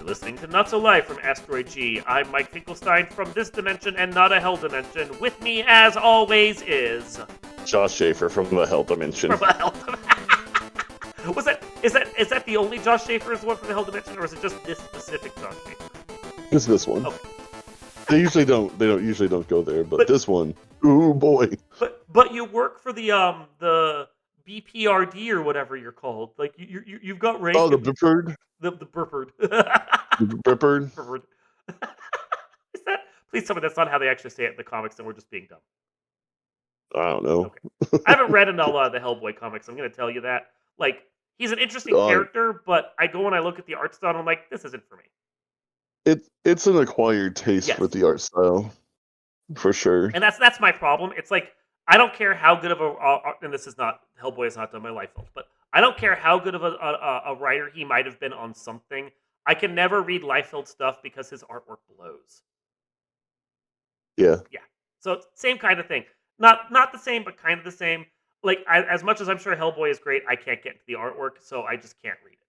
listening to Not So Live from Asteroid G. I'm Mike Finkelstein from this dimension and not a hell dimension. With me, as always, is Josh Schaefer from the Hell Dimension. from a hell dimension. Is that the only Josh Schaefer is the one from the hell dimension, or is it just this specific Josh Schaefer? It's this one. Okay. They usually don't go there, but this one, ooh boy. But you work for the BPRD or whatever you're called. Like you've got rank. Oh, the Bippard. The Burpard. Bippard. Burpard. Is that? Please tell me that's not how they actually say it in the comics, and we're just being dumb. I don't know. Okay. I haven't read a lot of the Hellboy comics. I'm going to tell you that. Like, he's an interesting character, but I go and I look at the art style, and I'm like, this isn't for me. It's an acquired taste with the art style, for sure. And that's my problem. It's like, I don't care how good of and this is not, Hellboy is not done by Liefeld, but I don't care how good of a writer he might have been on something. I can never read Liefeld stuff because his artwork blows. Yeah. Yeah. So same kind of thing. Not the same, but kind of the same. Like, as much as I'm sure Hellboy is great, I can't get into the artwork, so I just can't read it.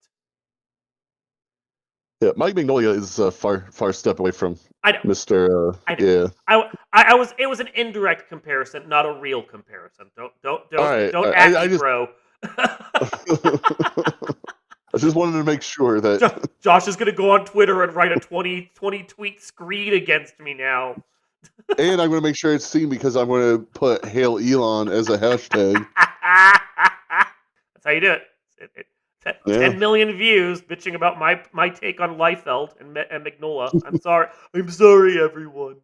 Yeah, Mike Mignola is a far step away from Mr. I know. Yeah. It was an indirect comparison, not a real comparison. Don't at me, bro. I just wanted to make sure that Josh is going to go on Twitter and write a 20 tweet screed against me now. And I'm going to make sure it's seen because I'm going to put Hail Elon as a hashtag. That's how you do it. 10 million views bitching about my take on Liefeld and Mignola. I'm sorry, everyone.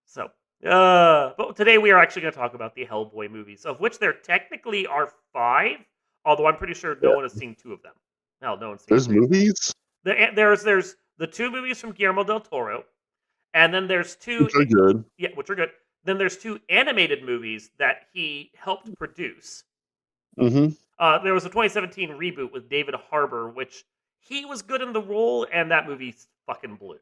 So, but today we are actually going to talk about the Hellboy movies, of which there technically are 5, although I'm pretty sure no one has seen 2 of them. Hell, no one's seen. There's movies? There's the 2 movies from Guillermo del Toro, and then there's 2... Which are good. Yeah, which are good. Then there's 2 animated movies that he helped produce. Mm-hmm. There was a 2017 reboot with David Harbour, which he was good in the role, and that movie fucking blew.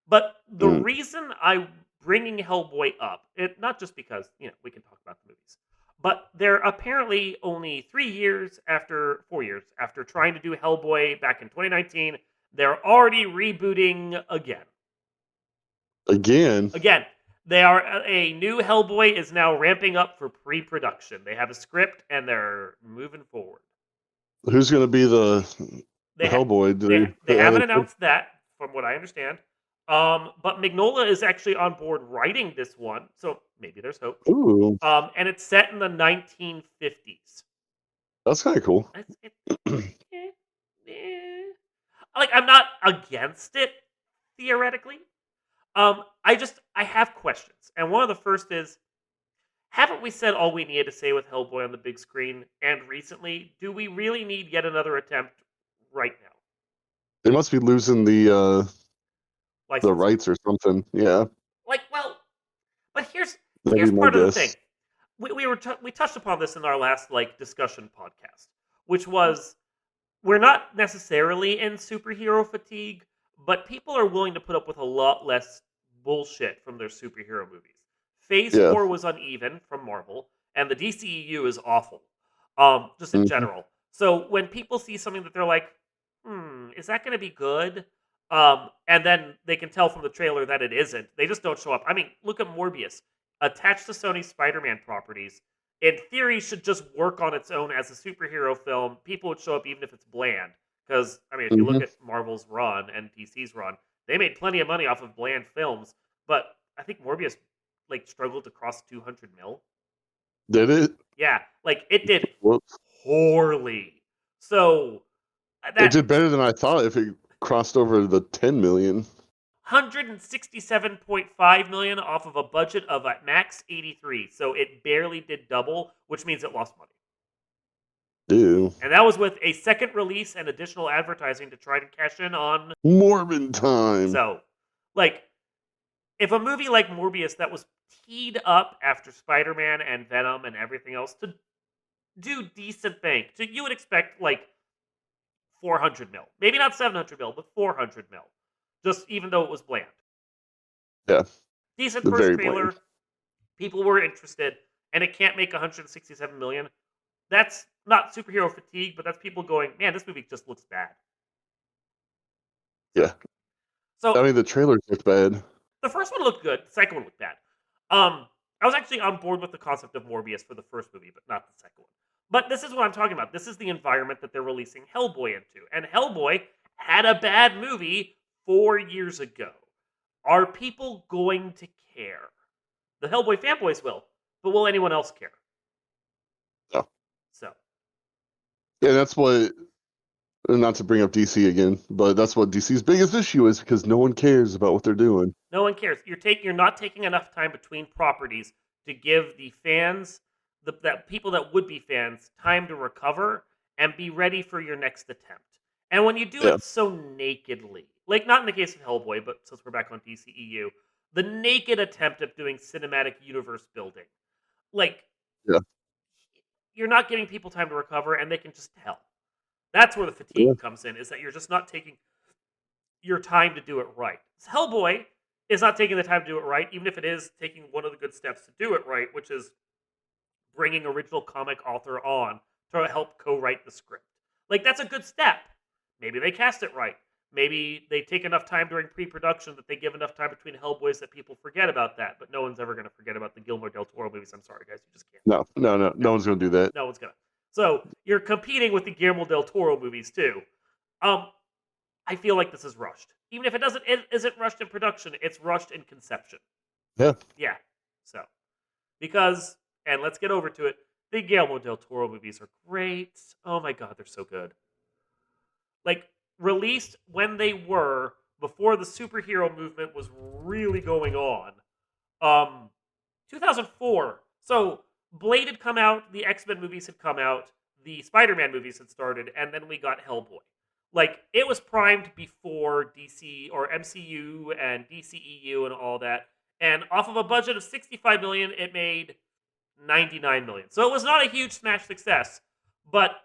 But the reason I'm bringing Hellboy up, not just because, we can talk about the movies, but they're apparently only 4 years after trying to do Hellboy back in 2019, they're already rebooting again. Again? A new Hellboy is now ramping up for pre-production. They have a script and they're moving forward. Who's going to be the Hellboy? They haven't announced that, from what I understand. But Mignola is actually on board writing this one, so maybe there's hope. Ooh. And it's set in the 1950s. That's kind of cool. Like, I'm not against it, theoretically. I have questions. And one of the first is, haven't we said all we needed to say with Hellboy on the big screen and recently? Do we really need yet another attempt right now? They must be losing the rights or something. Yeah. But here's part of the thing. We touched upon this in our last discussion podcast, which was we're not necessarily in superhero fatigue, but people are willing to put up with a lot less bullshit from their superhero movies. Phase 4 was uneven from Marvel, and the DCEU is awful, just in general. So when people see something that they're like, is that going to be good? And then they can tell from the trailer that it isn't. They just don't show up. I mean, look at Morbius. Attached to Sony's Spider-Man properties, in theory, should just work on its own as a superhero film. People would show up even if it's bland. Because, I mean, if you look at Marvel's run and DC's run, they made plenty of money off of bland films. But I think Morbius, struggled to cross 200 mil. Did it? Yeah, it did poorly. So... it did better than I thought if it crossed over the 10 million. 167.5 million off of a budget of at max 83. So it barely did double, which means it lost money. Ew. And that was with a second release and additional advertising to try to cash in on Morbin time. So, if a movie like Morbius that was teed up after Spider-Man and Venom and everything else to do decent thing, so you would expect 400 mil. Maybe not 700 mil, but 400 mil. Just even though it was bland. Yeah. Decent first trailer. People were interested, and it can't make 167 million. That's not superhero fatigue, but that's people going, man, this movie just looks bad. Yeah. So I mean, the trailers looked bad. the first one looked good. The second one looked bad. I was actually on board with the concept of Morbius for the first movie, but not the second one. But this is what I'm talking about. This is the environment that they're releasing Hellboy into. And Hellboy had a bad movie 4 years ago. Are people going to care? The Hellboy fanboys will, but will anyone else care? No. So. Yeah, that's what. Not to bring up DC again, but that's what DC's biggest issue is because no one cares about what they're doing. No one cares. You're not taking enough time between properties to give the fans, that people that would be fans, time to recover and be ready for your next attempt. And when you do Yeah. it so nakedly, like not in the case of Hellboy, but since we're back on DCEU, the naked attempt at doing cinematic universe building, like Yeah. you're not giving people time to recover, and they can just tell. That's where the Yeah. fatigue comes in. Is that you're just not taking your time to do it right. Hellboy is not taking the time to do it right, even if it is taking one of the good steps to do it right, which is bringing original comic author on to help co-write the script. Like that's a good step. Maybe they cast it right. Maybe they take enough time during pre-production that they give enough time between Hellboys that people forget about that. But no one's ever going to forget about the Guillermo del Toro movies. I'm sorry, guys, you just can't. No one's gonna do that. No one's gonna. So you're competing with the Guillermo del Toro movies too. I feel like this is rushed. Even if it isn't rushed in production, it's rushed in conception. Yeah. Yeah. So, because, and let's get over to it, the Guillermo del Toro movies are great. Oh my god, they're so good. Like, released when they were, before the superhero movement was really going on. 2004. So, Blade had come out, the X-Men movies had come out, the Spider-Man movies had started, and then we got Hellboy. Like, it was primed before DC or MCU and DCEU and all that. And off of a budget of 65 million, it made 99 million. So it was not a huge smash success, but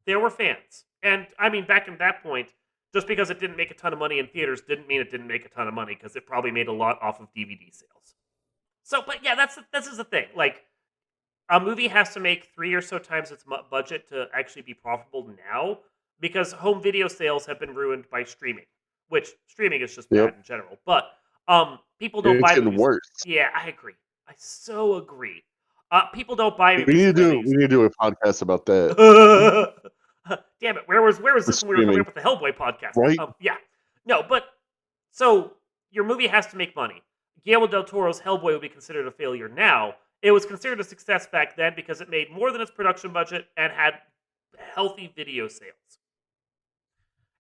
there were fans. And I mean, back in that point, just because it didn't make a ton of money in theaters didn't mean it didn't make a ton of money, because it probably made a lot off of DVD sales. So, but yeah, this is the thing. Like, a movie has to make 3 or so times its budget to actually be profitable now, because home video sales have been ruined by streaming, which streaming is just bad in general. But people don't buy getting movies. worse. Yeah, I agree. I so agree. People don't buy We movies. need to do a podcast about that. Damn it! Where was this when we were coming up with the Hellboy podcast? Right? Yeah. No, but so your movie has to make money. Guillermo del Toro's Hellboy would be considered a failure now. It was considered a success back then because it made more than its production budget and had healthy video sales.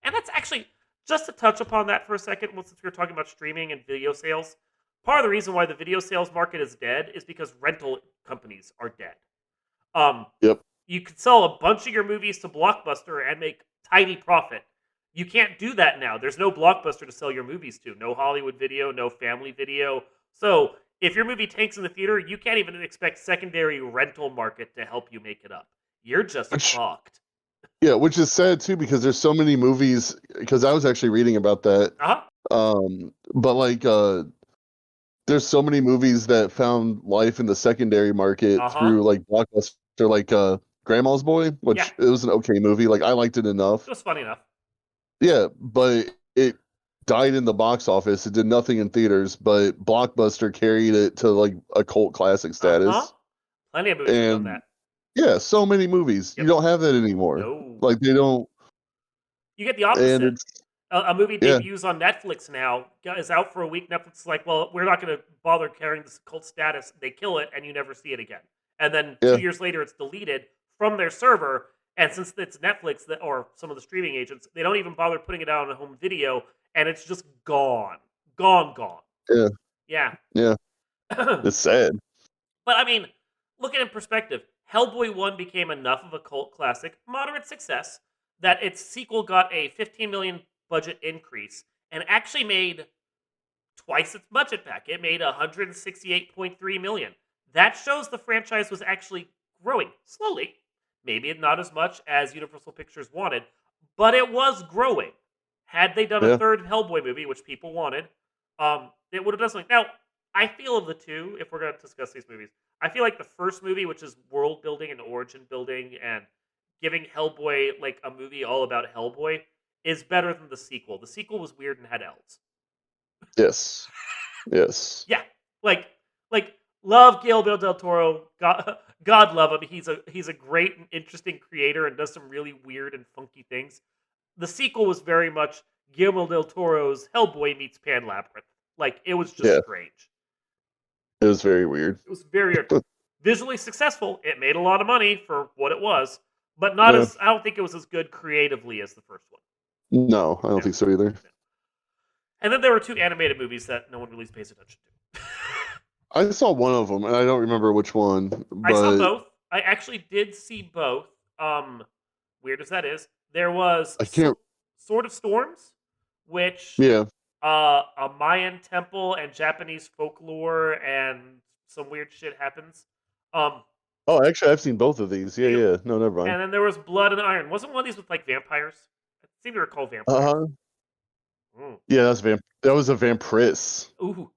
And that's actually, just to touch upon that for a second, since we were talking about streaming and video sales, part of the reason why the video sales market is dead is because rental companies are dead. You could sell a bunch of your movies to Blockbuster and make tiny profit. You can't do that now. There's no Blockbuster to sell your movies to. No Hollywood Video, no Family Video. So if your movie tanks in the theater, you can't even expect secondary rental market to help you make it up. You're just fucked. Yeah, which is sad too, because there's so many movies. Because I was actually reading about that. But like, there's so many movies that found life in the secondary market through like Blockbuster, like Grandma's Boy, which it was an okay movie. Like I liked it enough. It was funny enough. Yeah, but it died in the box office. It did nothing in theaters, but Blockbuster carried it to like a cult classic status. Plenty of movies have done that. Yeah, so many movies. You don't have that anymore. No. Like they don't. You get the opposite. A movie debuts on Netflix now, is out for a week. Netflix is like, well, we're not going to bother carrying this cult status. They kill it, and you never see it again. And then 2 years later, it's deleted from their server. And since it's Netflix or some of the streaming agents, they don't even bother putting it out on home video, and it's just gone. Gone. Yeah. Yeah. It's sad. But I mean, look at it in perspective. Hellboy 1 became enough of a cult classic, moderate success, that its sequel got a $15 million budget increase and actually made twice its budget back. It made $168.3 million. That shows the franchise was actually growing slowly. Maybe not as much as Universal Pictures wanted, but it was growing. Had they done a third Hellboy movie, which people wanted, it would have done something. Now, I feel of the two, if we're going to discuss these movies, I feel like the first movie, which is world building and origin building and giving Hellboy like a movie all about Hellboy, is better than the sequel. The sequel was weird and had elves. Yes. Yes. Yeah, like love Guillermo del Toro. God love him. He's a great and interesting creator and does some really weird and funky things. The sequel was very much Guillermo del Toro's Hellboy meets Pan Labyrinth. Like, it was just strange. It was very weird. It was very visually successful. It made a lot of money for what it was, but not as I don't think it was as good creatively as the first one. No, I don't think so either. And then there were 2 animated movies that no one really pays attention to. I saw one of them, and I don't remember which one. But... I saw both. I actually did see both. Weird as that is, there was Sword of Storms, which a Mayan temple and Japanese folklore and some weird shit happens. Oh, actually, I've seen both of these. Yeah. No, never mind. And then there was Blood and Iron. Wasn't one of these with like vampires? I seem to recall vampires. Yeah, that was a Vampiress. Ooh.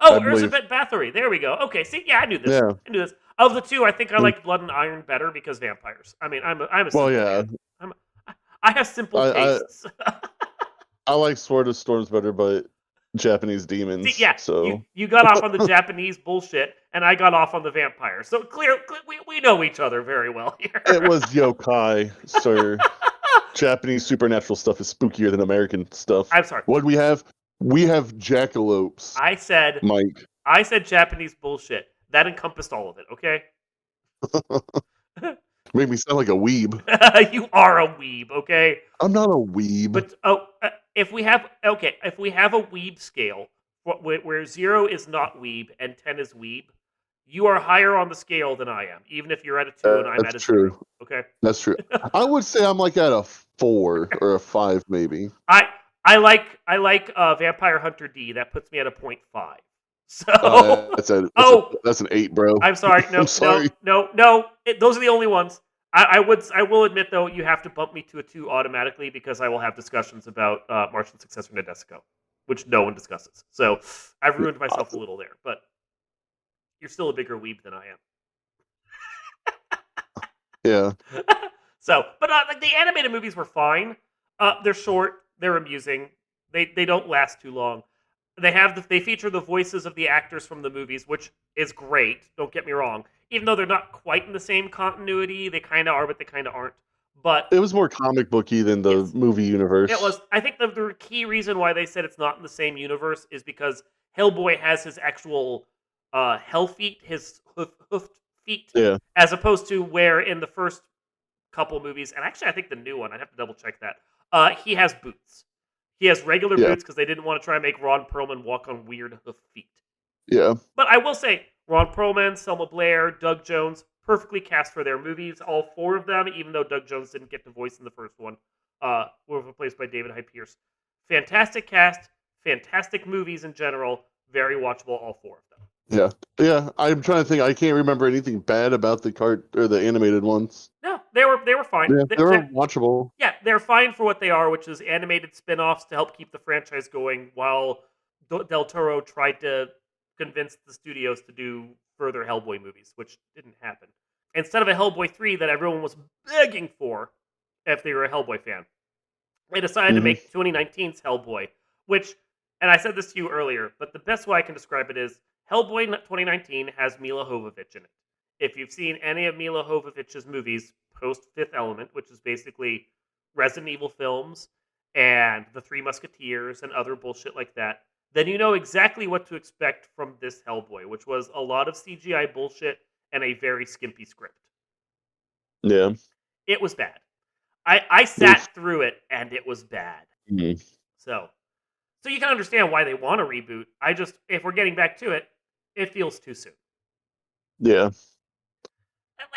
Oh, Elizabeth Bathory. There we go. Okay, see, yeah, I knew this. Yeah. I knew this. Of the 2, I think I like Blood and Iron better because vampires. I mean, I'm a simple man. I have simple tastes. I like Sword of Storms better, but Japanese demons. See, yeah, so you got off on the Japanese bullshit, and I got off on the vampires. So we know each other very well here. It was yokai, sir. Japanese supernatural stuff is spookier than American stuff. I'm sorry. What do we have? We have jackalopes. I said, Mike. I said Japanese bullshit. That encompassed all of it, okay? Made me sound like a weeb. You are a weeb, okay? I'm not a weeb. But if we have a weeb scale where 0 is not weeb and 10 is weeb, you are higher on the scale than I am, even if you're at a 2 and I'm at a 0. Okay, that's true. I would say I'm like at a 4 or a 5, maybe. I like Vampire Hunter D. That puts me at a 0.5. So that's an 8, bro. I'm sorry. No, I'm sorry. No. Those are the only ones. I will admit though, you have to bump me to a 2 automatically because I will have discussions about Martian Successor Nadesico, which no one discusses. So I've ruined myself a little there, but you're still a bigger weeb than I am. Yeah. So, but like the animated movies were fine. They're short. They're amusing. They don't last too long. They feature the voices of the actors from the movies, which is great. Don't get me wrong. Even though they're not quite in the same continuity, they kind of are, but they kind of aren't. But it was more comic booky than the movie universe. It was. I think the key reason why they said it's not in the same universe is because Hellboy has his actual hell feet, his hoofed feet, as opposed to where in the first couple movies, and actually I think the new one, I'd have to double check that, he has boots. He has regular boots because they didn't want to try and make Ron Perlman walk on weird hoof feet. Yeah. But I will say, Ron Perlman, Selma Blair, Doug Jones, perfectly cast for their movies. All 4 of them, even though Doug Jones didn't get to voice in the first one, were replaced by David Hyde Pierce. Fantastic cast, fantastic movies in general, very watchable, all 4 of them. Yeah. I'm trying to think. I can't remember anything bad about the animated ones. No, they were fine. Yeah, they were watchable. Yeah, they're fine for what they are, which is animated spin-offs to help keep the franchise going while Del Toro tried to convince the studios to do further Hellboy movies, which didn't happen. Instead of a Hellboy 3 that everyone was begging for if they were a Hellboy fan, they decided to make 2019's Hellboy, which, and I said this to you earlier, but the best way I can describe it is Hellboy 2019 has Mila Jovovich in it. If you've seen any of Mila Jovovich's movies post Fifth Element, which is basically Resident Evil films and The Three Musketeers and other bullshit like that, then you know exactly what to expect from this Hellboy, which was a lot of CGI bullshit and a very skimpy script. Yeah. It was bad. I sat through it and it was bad. Mm-hmm. So you can understand why they want to reboot. If we're getting back to it, it feels too soon. Yeah.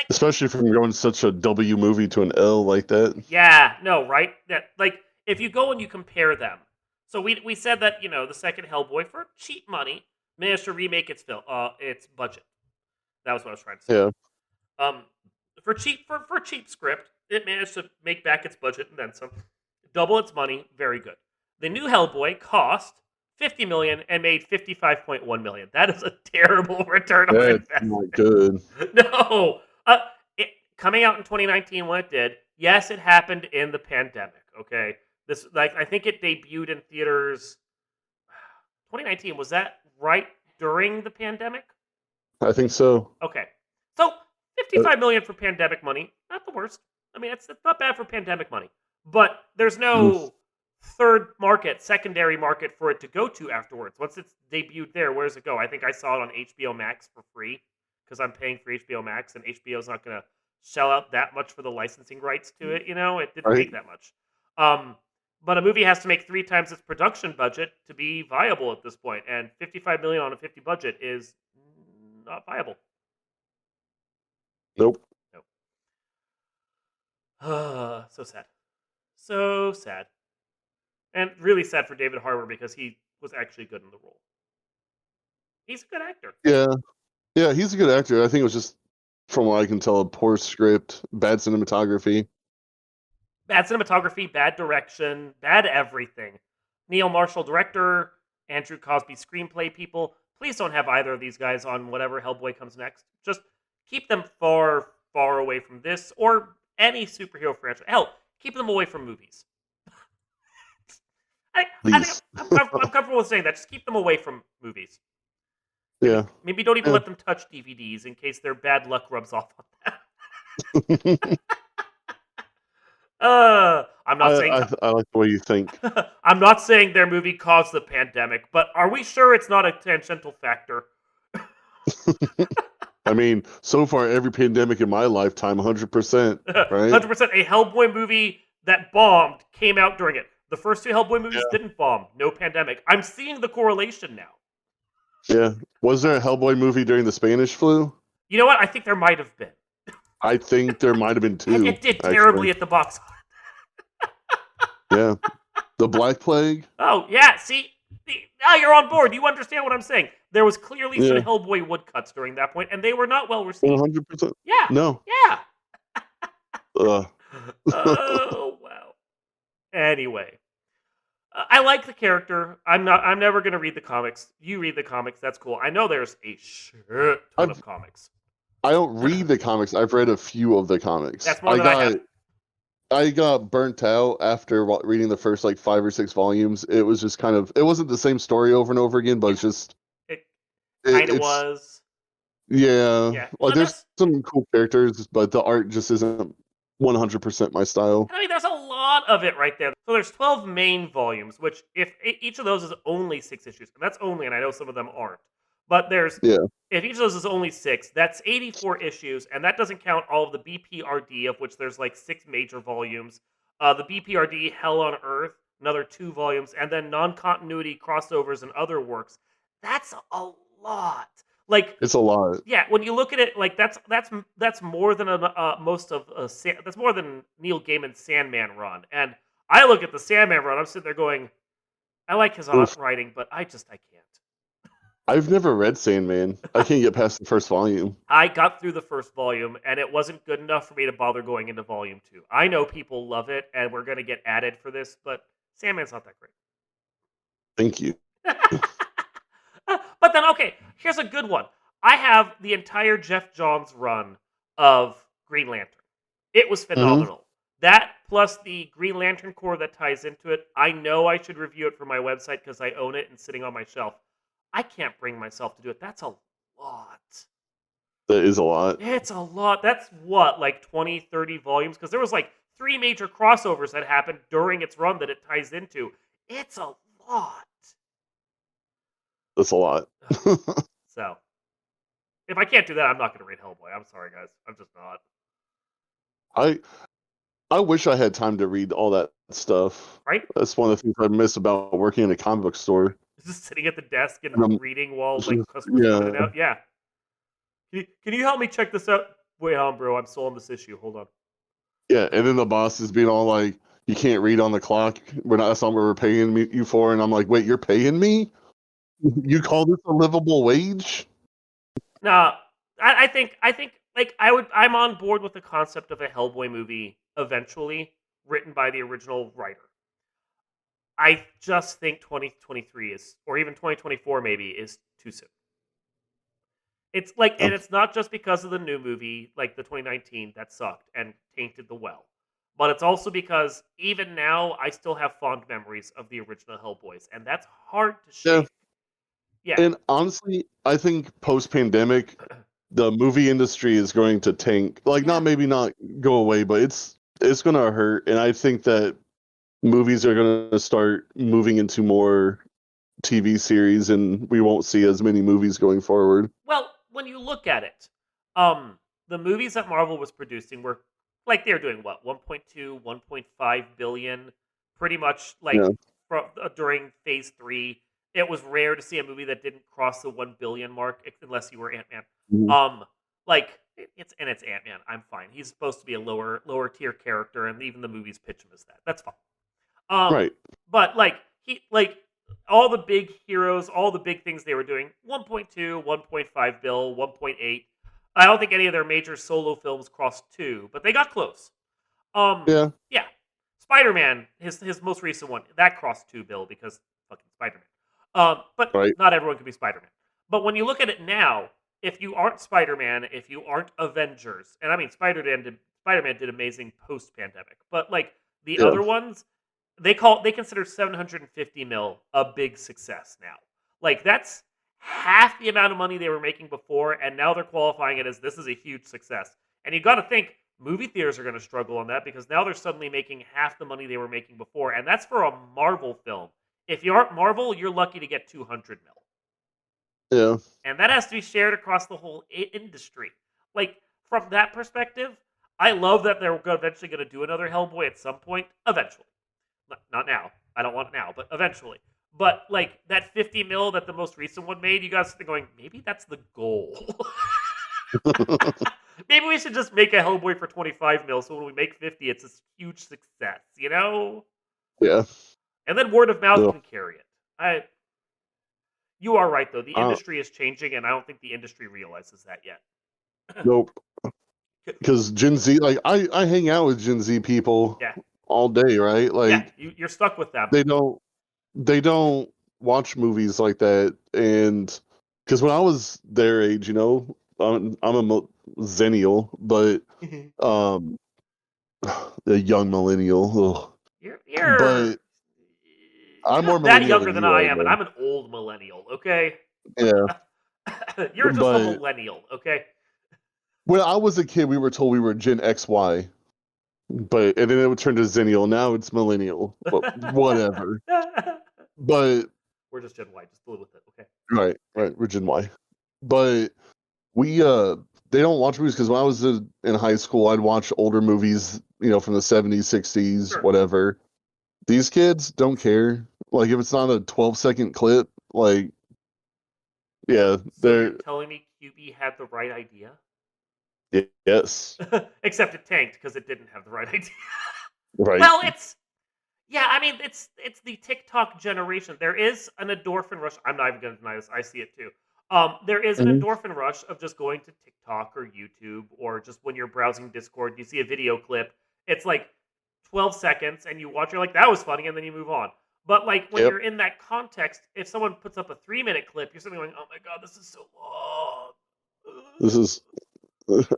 Especially from going such a W movie to an L like that. Yeah, no, right? That if you go and you compare them. So we said that, the second Hellboy for cheap money managed to remake its budget. That was what I was trying to say. Yeah. For cheap script, it managed to make back its budget and then some. Double its money, very good. The new Hellboy cost $50 million and made $55.1 million. That is a terrible return on investment. That's not good. No. Coming out in 2019 when it did, yes, it happened in the pandemic, okay? This, like, I think it debuted in theaters 2019. Was that right during the pandemic? I think so. Okay. So 55 million for pandemic money, not the worst. I mean, it's not bad for pandemic money. But there's Mm. no third market, secondary market for it to go to afterwards. Once it's debuted there, where does it go? I think I saw it on HBO Max for free because I'm paying for HBO Max, and HBO's not going to shell out that much for the licensing rights to it. It didn't Right? make that much. Um, but a movie has to make 3 times its production budget to be viable at this point, and 55 million on a 50 budget is not viable. Nope. Nope. So sad. So sad. And really sad for David Harbour because he was actually good in the role. He's a good actor. Yeah. Yeah, he's a good actor. I think it was just, from what I can tell, a poor script, bad cinematography. Bad cinematography, bad direction, bad everything. Neil Marshall, director, Andrew Cosby, screenplay people. Please don't have either of these guys on whatever Hellboy comes next. Just keep them far, far away from this or any superhero franchise. Hell, keep them away from movies. I think I'm comfortable with saying that. Just keep them away from movies. Yeah. Maybe don't even Yeah. let them touch DVDs in case their bad luck rubs off on them. I'm not saying I like the way you think. I'm not saying their movie caused the pandemic, but are we sure it's not a tangential factor? I mean, so far every pandemic in my lifetime, 100%, right? 100%. A Hellboy movie that bombed came out during it. The first 2 Hellboy movies Yeah. didn't bomb. No pandemic. I'm seeing the correlation now. Yeah. Was there a Hellboy movie during the Spanish flu? You know what? I think there might have been. I think there might have been And 2. it did terribly actually. at the box office. Yeah. The Black Plague? Oh, yeah. See? Now you're on board. You understand what I'm saying. There was clearly some Yeah. Hellboy woodcuts during that point, and they were not well received. 100%. Yeah. No. Yeah. Ugh. Oh, wow. Anyway. I like the character. I'm never going to read the comics. You read the comics. That's cool. I know there's a shit ton of comics. I don't read the comics. I've read a few of the comics. That's more than I have. I got burnt out after reading the first 5 or 6 volumes. It was just kind of, it wasn't the same story over and over again, but it's just It kind of it's was. yeah. Yeah. There's some cool characters, but the art just isn't 100% my style. I mean, there's a lot of it right there. So there's 12 main volumes, which if each of those is only 6 issues, and that's only, and I know some of them aren't, but if each of those is only 6, that's 84 issues, and that doesn't count all of the BPRD, of which there's 6 major volumes. The BPRD Hell on Earth, another 2 volumes, and then non-continuity crossovers and other works. That's a lot. It's a lot. Yeah, when you look at it, that's more than that's more than Neil Gaiman's Sandman run. And I look at the Sandman run, I'm sitting there going, I like his writing, but I can't. I've never read Sandman. I can't get past the first volume. I got through the first volume, and it wasn't good enough for me to bother going into volume 2. I know people love it, and we're going to get added for this, but Sandman's not that great. Thank you. But then, okay, here's a good one. I have the entire Jeff Johns run of Green Lantern. It was phenomenal. That plus the Green Lantern Corps that ties into it. I know I should review it for my website because I own it and sitting on my shelf. I can't bring myself to do it. That's a lot. That is a lot. It's a lot. That's what, 20, 30 volumes? Because there was 3 major crossovers that happened during its run that it ties into. It's a lot. That's a lot. So, if I can't do that, I'm not going to read Hellboy. I'm sorry, guys. I'm just not. I wish I had time to read all that stuff. Right? That's one of the things I miss about working in a comic book store. Just sitting at the desk and reading while customers come in and out. Yeah. Can you help me check this out? Wait on, bro. I'm still on this issue. Hold on. Yeah, and then the boss is being all like, "You can't read on the clock. That's not what we're paying you for." And I'm like, "Wait, you're paying me? You call this a livable wage?" No, I think I'm on board with the concept of a Hellboy movie eventually, written by the original writer. I just think 2023 is, or even 2024 maybe, is too soon. It's and it's not just because of the new movie, like the 2019 that sucked and tainted the well. But it's also because even now I still have fond memories of the original Hellboys, and that's hard to Yeah. shake. Yeah. And honestly, I think post-pandemic, the movie industry is going to tank. Like, Yeah. not go away, but it's gonna hurt. And I think that movies are gonna start moving into more TV series, and we won't see as many movies going forward. Well, when you look at it, the movies that Marvel was producing were like they were doing what 1.2, 1.5 billion, pretty much like Yeah. during Phase 3. It was rare to see a movie that didn't cross the 1 billion mark unless you were Ant Man. Mhm. Like it's Ant Man. I'm fine. He's supposed to be a lower tier character, and even the movies pitch him as that. That's fine. Right. But like all the big heroes, all the big things they were doing, 1.2, 1.5 bill, 1.8. I don't think any of their major solo films crossed 2, but they got close. Yeah. Yeah. Spider-Man, his most recent one, that crossed 2 bill because fucking Spider-Man. But Right. not everyone can be Spider-Man. But when you look at it now, if you aren't Spider-Man, if you aren't Avengers, and I mean Spider-Man did amazing post-pandemic, but like the Yeah. other ones, they consider 750 mil a big success now. Like that's half the amount of money they were making before, and now they're qualifying it as this is a huge success. And you got to think movie theaters are going to struggle on that because now they're suddenly making half the money they were making before, and that's for a Marvel film. If you aren't Marvel, you're lucky to get 200 mil, Yeah. and that has to be shared across the whole industry. Like from that perspective, I love that they're eventually going to do another Hellboy at some point. Eventually. Not now. I don't want it now, but eventually. But like that 50 mil that the most recent one made, you guys are going, maybe that's the goal. Maybe we should just make a Hellboy for 25 mil, so when we make 50, it's a huge success, you know? Yeah. And then word of mouth No. can carry it. You are right though. The Uh, industry is changing, and I don't think the industry realizes that yet. nope. Because Gen Z, like I hang out with Gen Z people Yeah, all day, right? yeah. Like You're stuck with them. they don't watch movies like that, and because when I was their age, I'm a zennial, but um, a young millennial. Ugh. You're But I'm more not that millennial younger than than you I are, am, and though. I'm an old millennial. Okay, Yeah, you're just a but millennial. Okay. when I was a kid, we were told we were Gen XY, and then it would turn to zennial. Now it's millennial, but whatever. But We're just Gen Y. Just live with it. Okay. right, we're Gen Y. But we they don't watch movies because when I was in high school, I'd watch older movies, from the 70s, 60s, Sure. whatever. These kids don't care. Like if it's not a 12-second clip, like yeah, So you're they're telling me QB had the right idea? yes, Except it tanked because it didn't have the right idea. right. Well, I mean, it's the TikTok generation. There is an endorphin rush. I'm not even going to deny this. I see it too. There is an Mhm. endorphin rush of just going to TikTok or YouTube or just when you're browsing Discord, you see a video clip. It's like 12 seconds, and you watch. You're like, that was funny, and then you move on. But like when Yep. you're in that context, if someone puts up a 3-minute clip, you're suddenly going, "Oh my god, this is so long." This is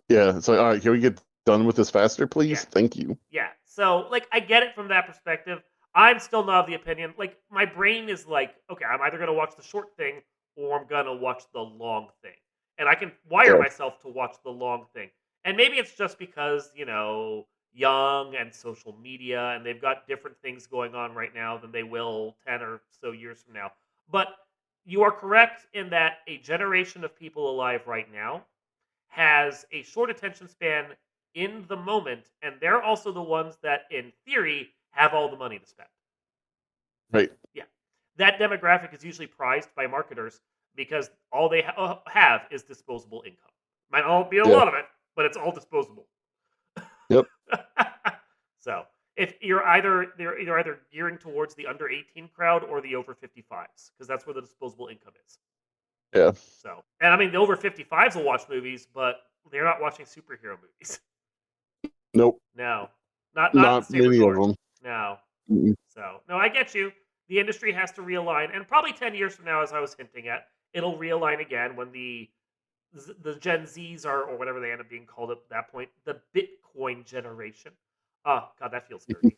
yeah. It's like, all right, can we get done with this faster, Yeah. please? Thank you. Yeah. So, like, I get it from that perspective. I'm still not of the opinion. Like, my brain is like, okay, I'm either going to watch the short thing or I'm going to watch the long thing. And I can wire Yeah. myself to watch the long thing. And maybe it's just because, young and social media and they've got different things going on right now than they will 10 or so years from now. But you are correct in that a generation of people alive right now has a short attention span in the moment, and they're also the ones that, in theory, have all the money to spend. Right. Yeah. That demographic is usually prized by marketers because all they have is disposable income. Might not be a Yeah. lot of it, but it's all disposable. Yep. So if you're either gearing towards the under 18 crowd or the over 55s because that's where the disposable income is. Yeah. So, and I mean, the over 55s will watch movies, but they're not watching superhero movies. Nope. No, not the Not same many of regard. them. No. Mm-mm. So, no, I get you. The industry has to realign, and probably 10 years from now, as I was hinting at, it'll realign again when the Gen Zs are, or whatever they end up being called at that point, the Bitcoin generation. Oh, God, that feels dirty.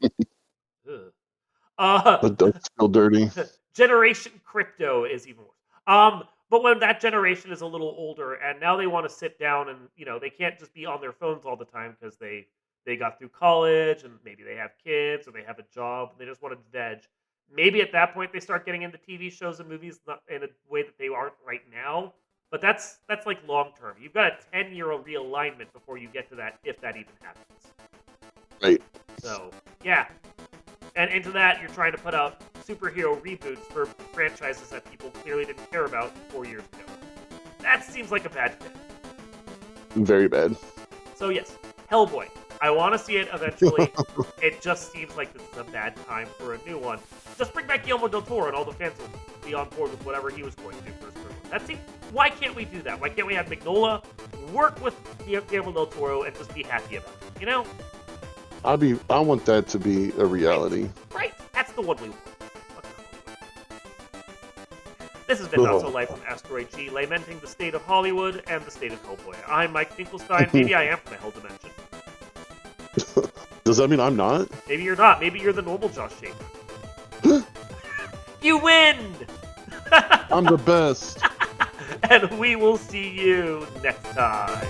But that's still dirty. Generation Crypto is even worse. But when that generation is a little older and now they want to sit down and, they can't just be on their phones all the time because they got through college and maybe they have kids or they have a job and they just want to veg. Maybe at that point they start getting into TV shows and movies in a way that they aren't right now. But that's like long term. You've got a 10-year realignment before you get to that, if that even happens. Right. So, yeah. And into that, you're trying to put out superhero reboots for franchises that people clearly didn't care about 4 years ago. That seems like a bad fit. Very bad. So yes, Hellboy. I want to see it eventually. It just seems like this is a bad time for a new one. Just bring back Guillermo del Toro and all the fans will be on board with whatever he was going to do for his first one. Why can't we do that? Why can't we have Mignola work with Guillermo del Toro and just be happy about it? I want that to be a reality. Right. That's the one we want. This has been Not So Life from Asteroid G, lamenting the state of Hollywood and the state of Hellboy. I'm Mike Finkelstein. Maybe I am from the Hell Dimension. Does that mean I'm not? Maybe you're not. Maybe you're the normal Josh Shaper. You win! I'm the best. And we will see you next time.